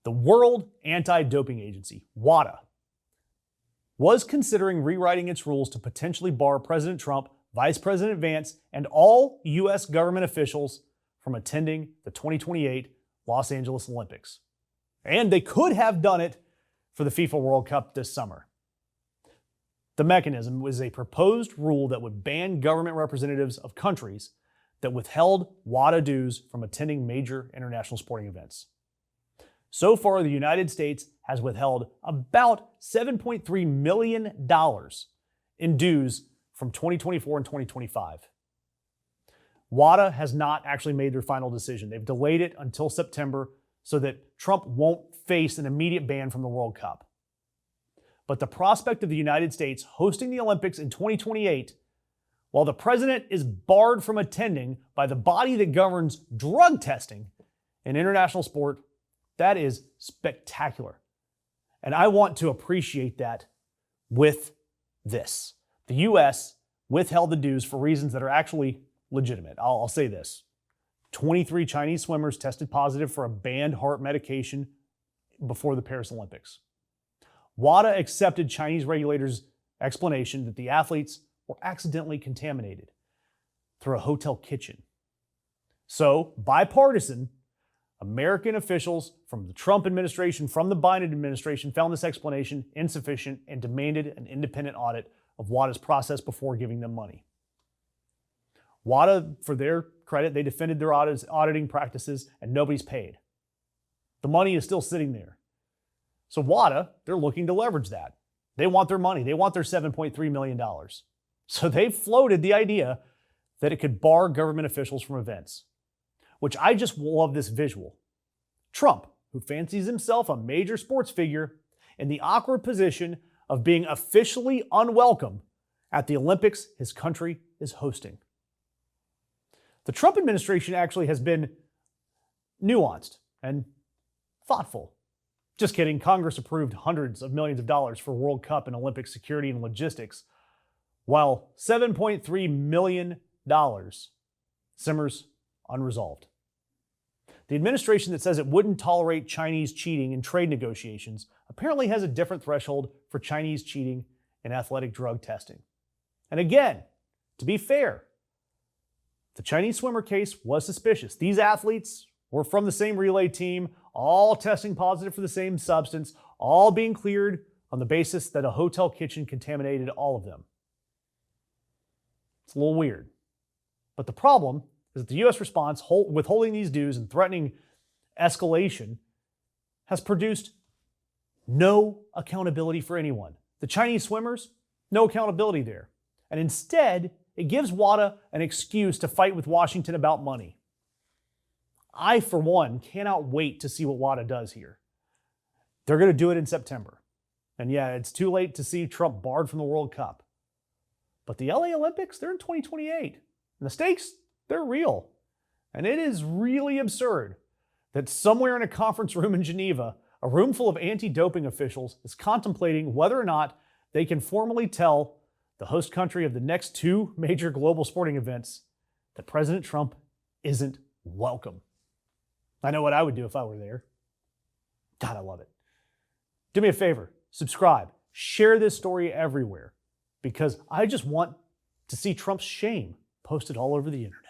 The World Anti-Doping Agency, WADA, was considering rewriting its rules to potentially bar President Trump, Vice President Vance, and all U.S. government officials from attending the 2028 Los Angeles Olympics. And they could have done it for the FIFA World Cup this summer. The mechanism was a proposed rule that would ban government representatives of countries that withheld WADA dues from attending major international sporting events. So far, the United States has withheld about $7.3 million in dues from 2024 and 2025. WADA has not actually made their final decision. They've delayed it until September so that Trump won't face an immediate ban from the World Cup. But the prospect of the United States hosting the Olympics in 2028, while the president is barred from attending by the body that governs drug testing in international sport, that is spectacular. And I want to appreciate that with this. The U.S. withheld the dues for reasons that are actually legitimate. I'll say this. 23 Chinese swimmers tested positive for a banned heart medication before the Paris Olympics. WADA accepted Chinese regulators' explanation that the athletes were accidentally contaminated through a hotel kitchen. So, bipartisan, American officials from the Trump administration, from the Biden administration, found this explanation insufficient and demanded an independent audit of WADA's process before giving them money. WADA, for their credit, they defended their auditing practices and nobody's paid. The money is still sitting there. So WADA, they're looking to leverage that. They want their money. They want their $7.3 million. So they floated the idea that it could bar government officials from events, which I just love this visual. Trump, who fancies himself a major sports figure, in the awkward position of being officially unwelcome at the Olympics his country is hosting. The Trump administration actually has been nuanced and thoughtful. Just kidding, Congress approved hundreds of millions of dollars for World Cup and Olympic security and logistics, while $7.3 million simmers unresolved. The administration that says it wouldn't tolerate Chinese cheating in trade negotiations apparently has a different threshold for Chinese cheating in athletic drug testing. And again, to be fair, the Chinese swimmer case was suspicious. These athletes were from the same relay team, all testing positive for the same substance, all being cleared on the basis that a hotel kitchen contaminated all of them. It's a little weird. But the problem is that the U.S. response, withholding these dues and threatening escalation, has produced no accountability for anyone. The Chinese swimmers, no accountability there. And instead, it gives WADA an excuse to fight with Washington about money. I, for one, cannot wait to see what WADA does here. They're going to do it in September. And yeah, it's too late to see Trump barred from the World Cup. But the LA Olympics, they're in 2028. And the stakes, they're real. And it is really absurd that somewhere in a conference room in Geneva, a room full of anti-doping officials is contemplating whether or not they can formally tell the host country of the next two major global sporting events that President Trump isn't welcome. I know what I would do if I were there. God, I love it. Do me a favor, subscribe, share this story everywhere, because I just want to see Trump's shame posted all over the internet.